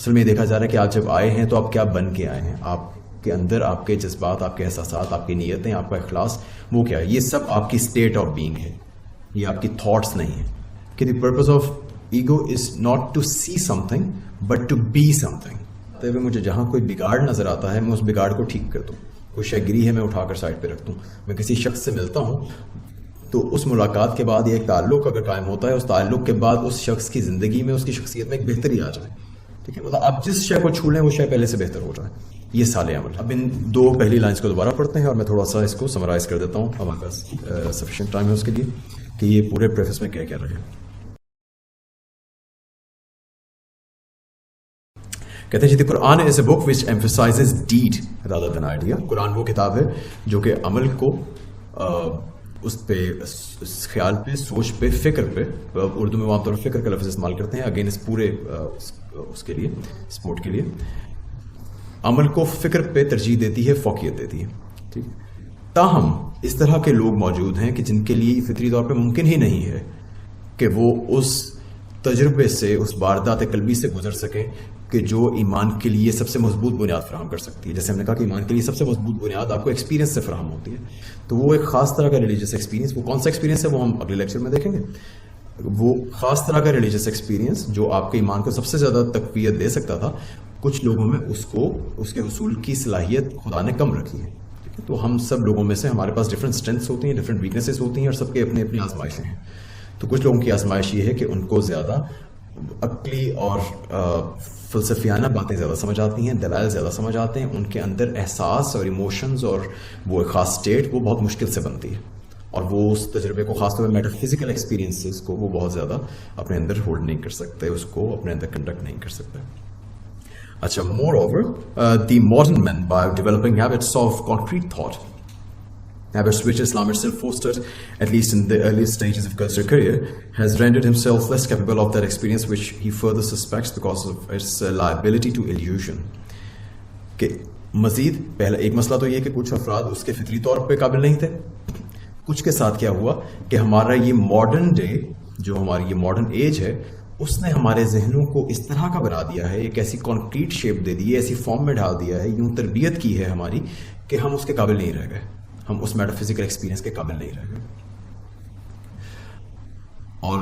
اصل میں یہ دیکھا جا رہا ہے کہ آپ جب آئے ہیں تو آپ کیا بن کے آئے ہیں, آپ کے اندر آپ کے جذبات, آپ کے احساسات, آپ کی نیتیں, آپ کا اخلاص, وہ کیا ہے. یہ سب آپ کی اسٹیٹ آف بینگ ہے, یہ آپ کی تھاٹس نہیں ہیں. کہ the purpose of ego is not to see something but to be something. مجھے جہاں کوئی بگاڑ نظر آتا ہے میں اس بگاڑ کو ٹھیک کر دوں. کوئی شے گری ہے میں اٹھا کر سائڈ پہ رکھ دوں. میں کسی شخص سے ملتا ہوں تو اس ملاقات کے بعد ایک تعلق اگر قائم ہوتا ہے, اس تعلق کے بعد اس شخص کی زندگی میں, اس کی شخصیت میں ایک بہتری آ جائے. ٹھیک ہے, مطلب آپ جس شے کو چھو لیں وہ شے پہلے سے بہتر ہو جائے. یہ صالح عمل. اب ان دو پہلی لائنز کو دوبارہ پڑھتے ہیں اور میں تھوڑا سا اس کو سمرائز کر دیتا ہوں. ہمارے پاس سفیشینٹ ٹائم ہے اس کے لیے کہ یہ پورے پریفیس میں کیا کیا رہے. کہتے ہیں جی, قرآن از اے بک وچ ایمفسائزز ڈیڈ رادر دین آئیڈیا. قرآن وہ کتاب ہے جو کہ عمل کو اس پہ, خیال پہ, سوچ پہ, فکر پہ, اردو میں عام طور پر فکر کا لفظ استعمال کرتے ہیں اگین اس پورے اس کے لیے, سپورٹ کے لیے. عمل کو فکر پہ ترجیح دیتی ہے, فوقیت دیتی ہے. ٹھیک. تاہم اس طرح کے لوگ موجود ہیں کہ جن کے لیے فطری طور پہ ممکن ہی نہیں ہے کہ وہ اس تجربے سے, اس واردات قلبی سے گزر سکیں کہ جو ایمان کے لیے سب سے مضبوط بنیاد فراہم کر سکتی ہے. جیسے ہم نے کہا کہ ایمان کے لیے سب سے مضبوط بنیاد آپ کو ایکسپیرینس سے فراہم ہوتی ہے. تو وہ ایک خاص طرح کا ریلیجیس ایکسپیرینس, وہ کون سا ایکسپیرینس ہے وہ ہم اگلے لیکچر میں دیکھیں گے. وہ خاص طرح کا ریلیجیس ایکسپیرینس جو آپ کے ایمان کو سب سے زیادہ تقویت دے سکتا تھا, کچھ لوگوں میں اس کے حصول کی صلاحیت خدا نے کم رکھی ہے. تو ہم سب لوگوں میں سے ہمارے پاس ڈفرینٹ اسٹرینتھس ہوتی ہیں, ڈفرینٹ ویکنیسز ہوتی ہیں, اور سب کے اپنے اپنی آزمائشیں ہیں. تو کچھ لوگوں کی آزمائش یہ ہے کہ ان کو زیادہ عقلی اور فلسفیانہ باتیں زیادہ سمجھ آتی ہیں, دلائل زیادہ سمجھ آتے ہیں, ان کے اندر احساس اور ایموشنز اور وہ ایک خاص اسٹیٹ وہ بہت مشکل سے بنتی ہے, اور وہ اس تجربے کو خاص طور پہ میٹا فزیکل ایکسپیرینسز کو وہ بہت زیادہ اپنے اندر ہولڈ نہیں کر سکتے, اس کو اپنے اندر کنڈکٹ نہیں کر سکتے. اچھا, مور over the modern mean by developing habits of concrete thought, habits which Islam itself fostered, at least in the early stages of cultural career, has rendered himself less capable of that experience, which he further suspects because of its liability to illusion. کہ مزید پہلا ایک مسئلہ تو یہ کہ کچھ افراد اس کے فطری طور پہ قابل نہیں تھے. کچھ کے ساتھ کیا ہوا کہ ہمارا یہ ماڈرن ڈے, جو ہماری یہ ماڈرن ایج ہے, اس نے ہمارے ذہنوں کو اس طرح کا بنا دیا ہے, ایک ایسی کانکریٹ شیپ دے دی ہے, ایسی فارم میں ڈال دیا ہے, یوں تربیت کی ہے ہماری کہ ہم اس کے قابل نہیں رہ گئے, ہم اس میٹا فزیکل ایکسپیرینس کے قابل نہیں رہ گئے. اور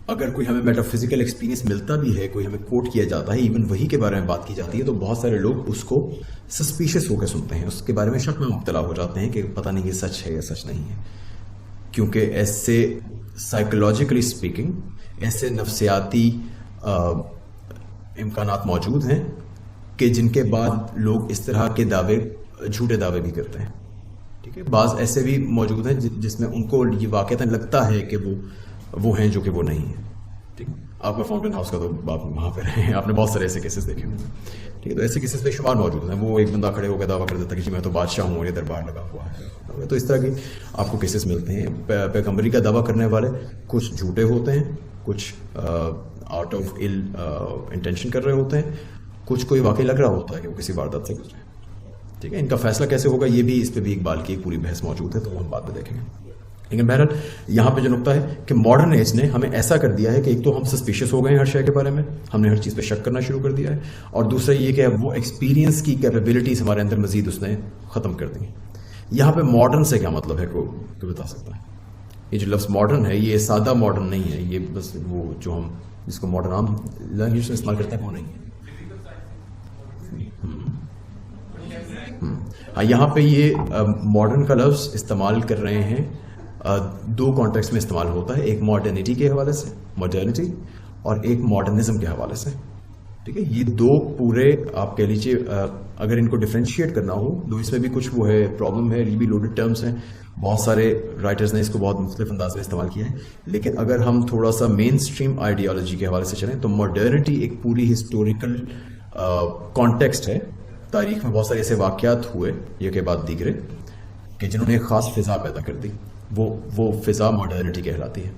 اگر کوئی ہمیں میٹا فزیکل ایکسپیرینس ملتا بھی ہے, کوئی ہمیں کوٹ کیا جاتا ہے, ایون وہی کے بارے میں بات کی جاتی ہے, تو بہت سارے لوگ اس کو سسپیشس ہو کے سنتے ہیں, اس کے بارے میں شک میں مبتلا ہو جاتے ہیں کہ پتہ نہیں یہ سچ ہے یا سچ نہیں ہے. کیونکہ ایسے سائیکولوجیکلی اسپیکنگ, ایسے نفسیاتی امکانات موجود ہیں کہ جن کے بعد لوگ اس طرح کے دعوے, جھوٹے دعوے بھی کرتے ہیں. ٹھیک ہے, بعض ایسے بھی موجود ہیں جس میں ان کو یہ واقعتاً لگتا ہے کہ وہ ہیں جو کہ وہ نہیں ہیں. ٹھیک ہے, آپ کا فاؤنٹین ہاؤس کا تو آپ وہاں پہ رہے ہیں, آپ نے بہت سارے ایسے کیسز دیکھے ہیں. ٹھیک ہے, تو ایسے کیسز بے شمار موجود ہیں. وہ ایک بندہ کھڑے ہو کے دعویٰ کر دیتا ہے کہ میں تو بادشاہ ہوں اور یہ دربار لگا ہوا ہے. تو اس طرح کی آپ کو کیسز ملتے ہیں. پیغمبری کا دعویٰ کرنے والے کچھ جھوٹے ہوتے ہیں, کچھ آؤٹ آف ال انٹینشن کر رہے ہوتے ہیں, کچھ کوئی واقعی لگ رہا ہوتا ہے کہ وہ کسی واردات سے گزرے. ٹھیک ہے, ان کا فیصلہ کیسے ہوگا یہ بھی, اس پہ بھی اقبال کی ایک پوری بحث موجود ہے, تو وہ ہم بعد میں دیکھیں گے. لیکن بہرحال یہاں پہ جو نقطہ ہے کہ ماڈرن ایج نے ہمیں ایسا کر دیا ہے کہ ایک تو ہم سسپیشس ہو گئے ہیں ہر شے کے بارے میں, ہم نے ہر چیز پہ شک کرنا شروع کر دیا ہے, اور دوسرا یہ کہ اب وہ ایکسپیرینس کی کیپیبلٹیز ہمارے اندر مزید اس نے ختم کر دی. یہاں پہ ماڈرن سے کیا مطلب ہے, کوئی بتا سکتا ہے؟ یہ جو لفظ ماڈرن ہے یہ سادہ ماڈرن نہیں ہے, یہ بس وہ جو ہم جس کو ماڈرن عام لینگویج میں استعمال کرتے ہیں وہ نہیں ہے. ہاں, یہاں پہ یہ ماڈرن کا لفظ استعمال کر رہے ہیں, دو کانٹیکسٹ میں استعمال ہوتا ہے, ایک ماڈرنٹی کے حوالے سے, ماڈرنٹی, اور ایک ماڈرنزم کے حوالے سے. ٹھیک ہے, یہ دو پورے آپ کہہ لیجیے اگر ان کو ڈفرینشیٹ کرنا ہو, تو اس میں بھی کچھ وہ ہے پرابلم ہے, یہ بھی لوڈڈ ٹرمز ہیں, بہت سارے رائٹرز نے اس کو بہت مختلف انداز میں استعمال کیا ہے. لیکن اگر ہم تھوڑا سا مین اسٹریم آئیڈیالوجی کے حوالے سے چلیں تو ماڈرنٹی ایک پوری ہسٹوریکل کانٹیکسٹ ہے. تاریخ میں بہت سارے ایسے واقعات ہوئے یہ کے بعد دیگرے کہ جنہوں نے ایک خاص فضا پیدا کر دی, وہ فضا ماڈرنٹی کہلاتی ہے.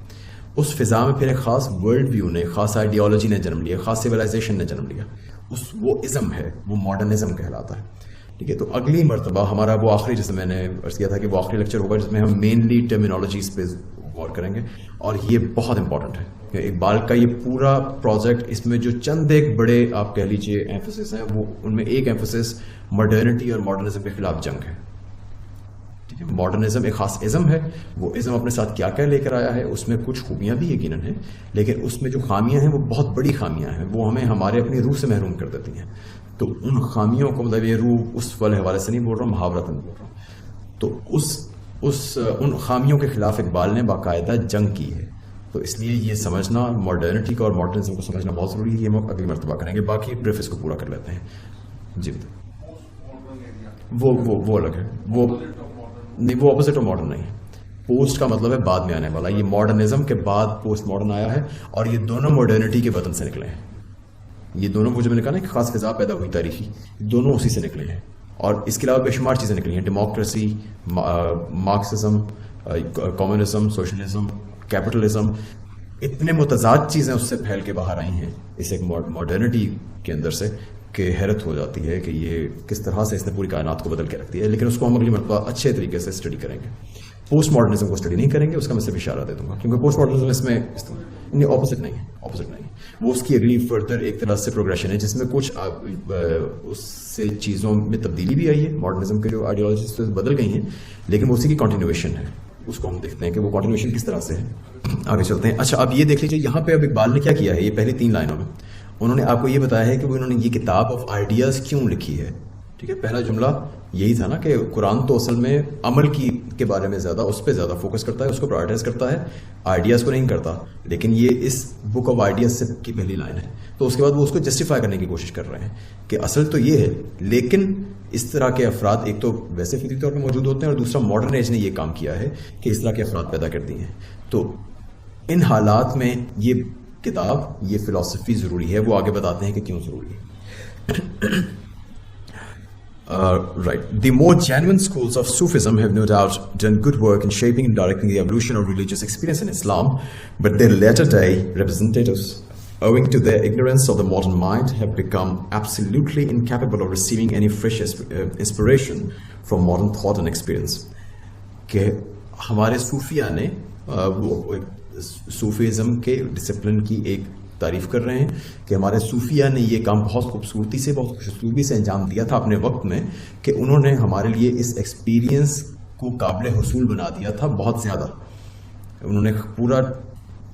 اس فضا میں پھر ایک خاص ورلڈ ویو نے, خاص آئیڈیالوجی نے جنم لیا, خاص سویلائزیشن نے جنم لیا, وہ ازم ہے, وہ ماڈرنزم کہلاتا ہے. ٹھیک ہے, تو اگلی مرتبہ ہمارا وہ آخری, جیسے میں نے عرض کیا تھا کہ وہ آخری لیکچر ہوگا جس میں ہم مینلی ٹرمینالوجیز پہ غور کریں گے. اور یہ بہت امپورٹنٹ ہے. اقبال کا یہ پورا پروجیکٹ, اس میں جو چند ایک بڑے آپ کہہ لیجیے ایمفسس ہیں, وہ ان میں ایک ایمفسس ماڈرنٹی اور ماڈرنزم کے خلاف جنگ ہے. ٹھیک ہے, ماڈرنزم ایک خاص ازم ہے, وہ ازم اپنے ساتھ کیا کیا لے کر آیا ہے, اس میں کچھ خوبیاں بھی یقیناً ہیں, لیکن اس میں جو خامیاں ہیں وہ بہت بڑی خامیاں ہیں, وہ ہمیں ہمارے اپنی روح سے محروم کر دیتی ہیں. تو ان خامیوں کو, مطلب یہ روح اس والے حوالے سے نہیں بول رہا ہوں, محاورتاً بول رہا ہوں. تو ان خامیوں کے خلاف اقبال نے باقاعدہ جنگ کی ہے. تو اس لیے یہ سمجھنا, ماڈرنٹی کو اور ماڈرنزم کو سمجھنا بہت ضروری ہے. یہ ہم اگلی مرتبہ کریں گے. باقی پریفس کو پورا کر لیتے ہیں. جی وہ الگ ہے, وہ نہیں, وہ اپوزٹ آف ماڈرن نہیں ہے. پوسٹ کا مطلب ہے بعد میں آنے والا. یہ ماڈرنزم کے بعد پوسٹ ماڈرن آیا ہے, اور یہ دونوں ماڈرنٹی کے وطن سے نکلے ہیں. یہ دونوں, وہ جو میں نے کہا نا کہ خاص فضا پیدا ہوئی تاریخی, دونوں اسی سے نکلے ہیں. اور اس کے علاوہ بے شمار چیزیں نکلی ہیں, democracy, Marxism, communism, socialism, capitalism, اتنے متضاد چیزیں اس سے پھیل کے باہر آئی ہیں اس ایک ماڈرنٹی کے اندر سے, کہ حیرت ہو جاتی ہے کہ یہ کس طرح سے اس نے پوری کائنات کو بدل کے رکھ دیا ہے. لیکن اس کو ہم اگلی مرتبہ اچھے طریقے سے اسٹڈی کریں گے. پوسٹ ماڈرنزم کو اسٹڈی نہیں کریں گے, اس کا میں صرف اشارہ دے دوں گا, کیونکہ پوسٹ ماڈرنزم اس میں اپوزٹ نہیں ہے. وہ اس کی اگلی فردر ایک طرح سے پروگریشن ہے, جس میں کچھ اس سے چیزوں میں تبدیلی بھی آئی ہے. ماڈرنزم کے جو آئیڈیالوجیز بدل گئی ہیں, لیکن وہ اسی کی کنٹینیویشن ہے. اس کو ہم دیکھتے ہیں کہ وہ کنٹینیویشن کس طرح سے ہے. آگے چلتے ہیں. اچھا, اب یہ دیکھ لیجیے یہاں پہ اب اقبال نے کیا کیا ہے. یہ پہلی 3 لائنوں میں انہوں نے آپ کو یہ بتایا ہے کہ انہوں نے یہ کتاب آف آئیڈیاز کیوں لکھی ہے. ٹھیک ہے, پہلا جملہ یہی تھا نا کہ قرآن تو اصل میں عمل کے بارے میں زیادہ, اس پہ زیادہ فوکس کرتا ہے, اس کو پرائرٹائز کرتا ہے, آئیڈیاز کو نہیں کرتا. لیکن یہ اس بک آف آئیڈیاز سے کی پہلی لائن ہے. تو اس کے بعد وہ اس کو جسٹیفائی کرنے کی کوشش کر رہے ہیں کہ اصل تو یہ ہے, لیکن اس طرح کے افراد ایک تو ویسے فطری طور پہ موجود ہوتے ہیں, اور دوسرا ماڈرن ایج نے یہ کام کیا ہے کہ اس طرح کے افراد پیدا کر دیے ہیں. تو ان حالات میں یہ کتاب, یہ فلسفی ضروری ہے. وہ آگے بتاتے ہیں کہ کیوں ضروری ہے. Right. The more genuine schools of Sufism have no doubt done good work in shaping and directing the evolution of religious experience in Islam, but their latter-day representatives, owing to their ignorance of the modern mind, have become absolutely incapable of receiving any fresh inspiration from modern thought and experience. کہ ہمارے صوفیہ نے, Sufism کے discipline کی ایک تعریف کر رہے ہیں کہ ہمارے صوفیہ نے یہ کام بہت خوبصورتی سے, بہت خوش اسلوبی سے انجام دیا تھا اپنے وقت میں, کہ انہوں نے ہمارے لیے اس ایکسپیرینس کو قابل حصول بنا دیا تھا بہت زیادہ. انہوں نے پورا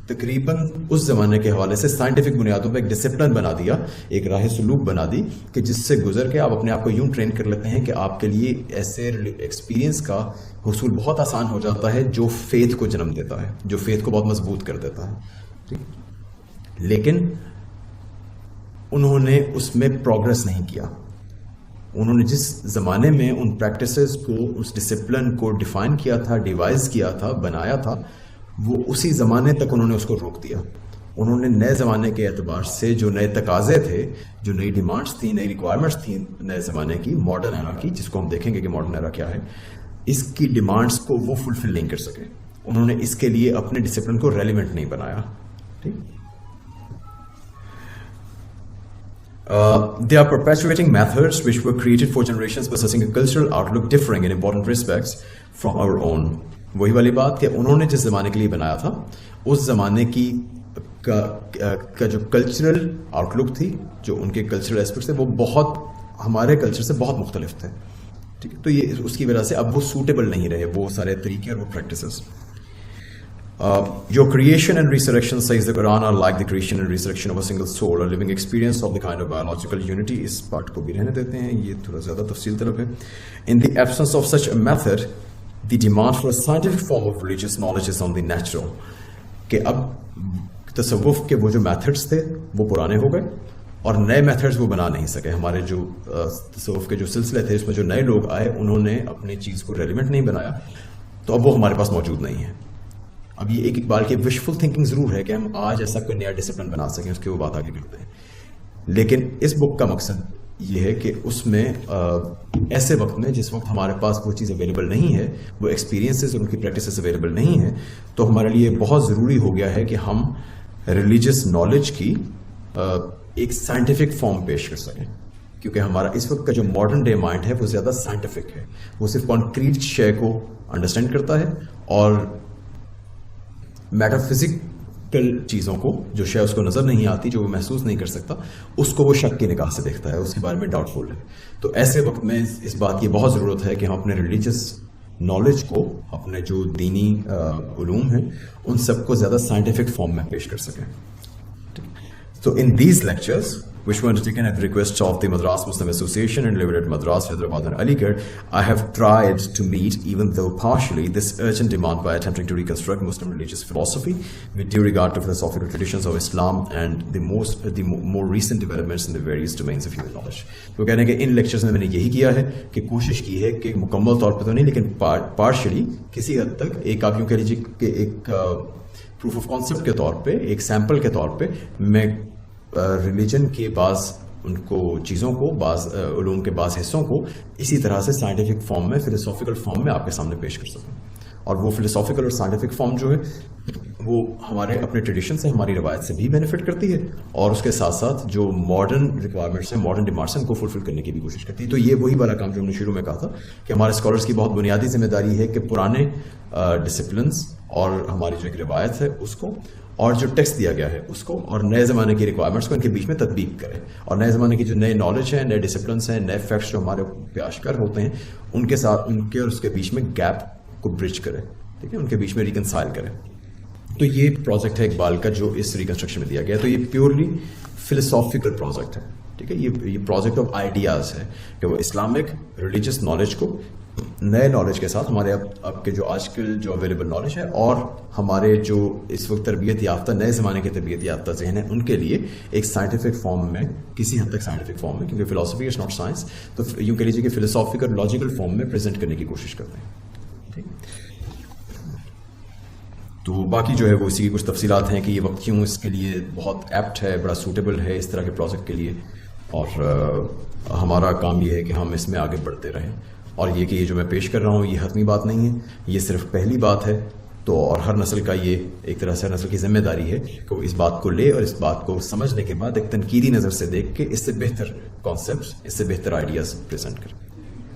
تقریباً اس زمانے کے حوالے سے سائنٹیفک بنیادوں پہ ایک ڈسپلن بنا دیا, ایک راہ سلوک بنا دی, کہ جس سے گزر کے آپ اپنے آپ کو یوں ٹرین کر لیتے ہیں کہ آپ کے لیے ایسے ایکسپیرینس کا حصول بہت آسان ہو جاتا ہے جو فیتھ کو جنم دیتا ہے, جو فیتھ کو بہت مضبوط کر دیتا ہے. ٹھیک, لیکن انہوں نے اس میں پروگرس نہیں کیا. انہوں نے جس زمانے میں ان پریکٹسز کو, اس ڈسپلن کو ڈیفائن کیا تھا, ڈیوائز کیا تھا, بنایا تھا, وہ اسی زمانے تک انہوں نے اس کو روک دیا. انہوں نے نئے زمانے کے اعتبار سے جو نئے تقاضے تھے, جو نئی ڈیمانڈس تھیں, نئی ریکوائرمنٹس تھیں نئے زمانے کی, ماڈرن ایرا کی, جس کو ہم دیکھیں گے کہ ماڈرن ایرا کیا ہے, اس کی ڈیمانڈس کو وہ فلفل نہیں کر سکے. انہوں نے اس کے لیے اپنے ڈسپلن کو ریلیونٹ نہیں بنایا. ٹھیک, they are perpetuating methods which were created for generations possessing a cultural outlook differing in important respects from our own. وہی والی بات کہ انہوں نے جس زمانے کے لیے بنایا تھا, اس زمانے کی کا جو کلچرل آؤٹ لک تھی, جو ان کے کلچرل ایسپیکٹس تھے, وہ بہت ہمارے کلچر سے بہت مختلف تھے. ٹھیک ہے, تو یہ اس کی وجہ سے اب وہ سوٹیبل نہیں رہے وہ سارے طریقے اور وہ practices. Your creation and resurrection, says the Quran, are like the creation and resurrection of a single soul, a living experience of the kind of biological unity. اس پارٹ کو بھی رہنے دیتے ہیں, یہ تھوڑا زیادہ تفصیل طلب ہے. In the absence of such a method, the demand for a scientific form of religious knowledge is only natural. کہ اب تصوف کے وہ جو میتھڈس تھے وہ پرانے ہو گئے, اور نئے میتھڈز وہ بنا نہیں سکے. ہمارے جو تصوف کے جو سلسلے تھے, اس میں جو نئے لوگ آئے, انہوں نے اپنی چیز کو ریلیونٹ نہیں بنایا, تو اب وہ ہمارے پاس موجود نہیں ہے. اب یہ ایک اقبال کی وشفل تھنکنگ ضرور ہے کہ ہم آج ایسا کوئی نیا ڈسپلن بنا سکیں, اس کی وہ بات آگے کرتے ہیں. لیکن اس بک کا مقصد یہ ہے کہ اس میں ایسے وقت میں جس وقت ہمارے پاس وہ چیز اویلیبل نہیں ہے, وہ ایکسپیرینسز اور ان کی پریکٹسز اویلیبل نہیں ہیں, تو ہمارے لیے بہت ضروری ہو گیا ہے کہ ہم ریلیجس نالج کی ایک سائنٹیفک فارم پیش کر سکیں. کیونکہ ہمارا اس وقت کا جو ماڈرن ڈے مائنڈ ہے وہ زیادہ سائنٹیفک ہے, وہ صرف کانکریٹ شے کو انڈرسٹینڈ کرتا ہے, اور میٹافزیکل چیزوں کو، جو شے اس کو نظر نہیں آتی، جو وہ محسوس نہیں کر سکتا، اس کو وہ شک کی نگاہ سے دیکھتا ہے، اس کے بارے میں ڈاؤٹ فل ہے. تو ایسے وقت میں اس بات کی بہت ضرورت ہے کہ ہم اپنے ریلیجیس نالج کو، اپنے جو دینی علوم ہیں، ان سب کو زیادہ سائنٹیفک فارم میں پیش کر سکیں. So in these lectures, which were undertaken at the request of the Madras Muslim Association and delivered at Madras, Hyderabad and Aligarh, I have tried to meet, even though partially, this urgent demand by attempting to reconstruct Muslim religious philosophy with due regard to philosophical traditions of Islam and the more recent developments in the various domains of human knowledge. تو کہنے کہ ان lectures میں نے یہی کیا ہے کہ کوشش کی ہے کہ مکمل طور پہ تو نہیں لیکن پارشلی کسی حد تک ایک آپ یوں کہہ لیجیے کہ ایک پروف آف کانسیپٹ کے طور پہ، ایک سیمپل کے طور پہ میں ریلیجن کے بعض ان کو چیزوں کو، بعض علوم کے بعض حصوں کو اسی طرح سے سائنٹیفک فارم میں، فلسافیکل فارم میں آپ کے سامنے پیش کر سکوں. اور وہ فلسافیکل اور سائنٹیفک فارم جو ہے وہ ہمارے اپنے ٹریڈیشن سے، ہماری روایت سے بھی بینیفٹ کرتی ہے، اور اس کے ساتھ ساتھ جو ماڈرن ریکوائرمنٹس ہیں، ماڈرن ڈیمانڈس ہیں، ان کو فلفل کرنے کی بھی کوشش کرتی ہے. تو یہ وہی والا کام جو ہم نے شروع میں کہا تھا کہ ہمارے اسکالرس کی بہت بنیادی ذمہ داری ہے کہ پرانے ڈسپلنس اور ہماری جو ایک روایت ہے اس کو، اور جو ٹیکسٹ دیا گیا ہے اس کو، اور نئے زمانے کی ریکوائرمنٹس کو ان کے بیچ میں تطبیق کرے، اور نئے زمانے کی جو نئے نالج ہیں، نئے ڈسپلنس ہیں، نئے فیکٹس جو ہمارے پہ اشکار ہوتے ہیں، ان کے ساتھ، ان کے اور اس کے بیچ میں گیپ کو برج کرے، ٹھیک ہے، ان کے بیچ میں ریکنسائل کرے. تو یہ پروجیکٹ ہے اقبال کا جو اس ریکنسٹرکشن میں دیا گیا ہے. تو یہ پیورلی فلسافیکل پروجیکٹ ہے، ٹھیک ہے. یہ پروجیکٹ آف آئیڈیاز ہے کہ وہ اسلامک ریلیجس نالج کو نئے نالج کے ساتھ، ہمارے اب کے جو آج کل جو اویلیبل نالج ہے اور ہمارے جو اس وقت تربیت یافتہ، نئے زمانے کے تربیت یافتہ ذہن ہے، ان کے لیے ایک سائنٹیفک فارم میں، کسی حد تک سائنٹیفک فارم میں، کیونکہ فلاسفی از ناٹ سائنس، تو یوں کہہ لیجیے کہ فلسافیکل لاجیکل فارم میں پریزنٹ کرنے کی کوشش کرتے ہیں. ٹھیک. تو باقی جو ہے وہ اسی کی کچھ تفصیلات ہیں کہ یہ وقت کیوں اس کے لیے بہت ایپٹ ہے، بڑا سوٹیبل ہے اس طرح کے پروجیکٹ کے لیے، اور ہمارا کام یہ ہے کہ ہم اس میں آگے بڑھتے رہیں. اور یہ کہ یہ جو میں پیش کر رہا ہوں یہ حتمی بات نہیں ہے، یہ صرف پہلی بات ہے. تو اور ہر نسل کا یہ ایک طرح سے ہر نسل کی ذمہ داری ہے کہ وہ اس بات کو لے اور اس بات کو سمجھنے کے بعد ایک تنقیدی نظر سے دیکھ کے اس سے بہتر کانسیپٹس، اس سے بہتر آئیڈیاز پریزنٹ کریں.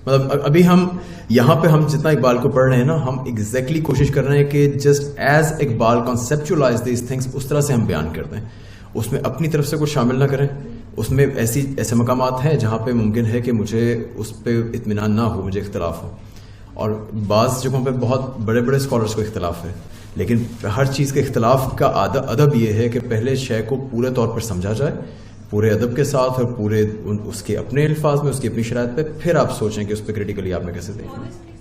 مطلب ابھی ہم یہاں پہ ہم جتنا اقبال کو پڑھ رہے ہیں نا، ہم ایگزیکٹلی کوشش کر رہے ہیں کہ just as Iqbal conceptualises these things, اس طرح سے ہم بیان کر دیں، اس میں اپنی طرف سے کچھ شامل نہ کریں. اس میں ایسے مقامات ہیں جہاں پہ ممکن ہے کہ مجھے اس پہ اطمینان نہ ہو، مجھے اختلاف ہو، اور بعض جگہوں پہ بہت بڑے بڑے اسکالرس کو اختلاف ہے. لیکن ہر چیز کے اختلاف کا ادب یہ ہے کہ پہلے شے کو پورے طور پر سمجھا جائے، پورے ادب کے ساتھ، اور پورے اس کے اپنے الفاظ میں، اس کی اپنی شرائط پہ، پھر آپ سوچیں کہ اس پہ کریٹیکلی آپ نے کیسے دیکھیں.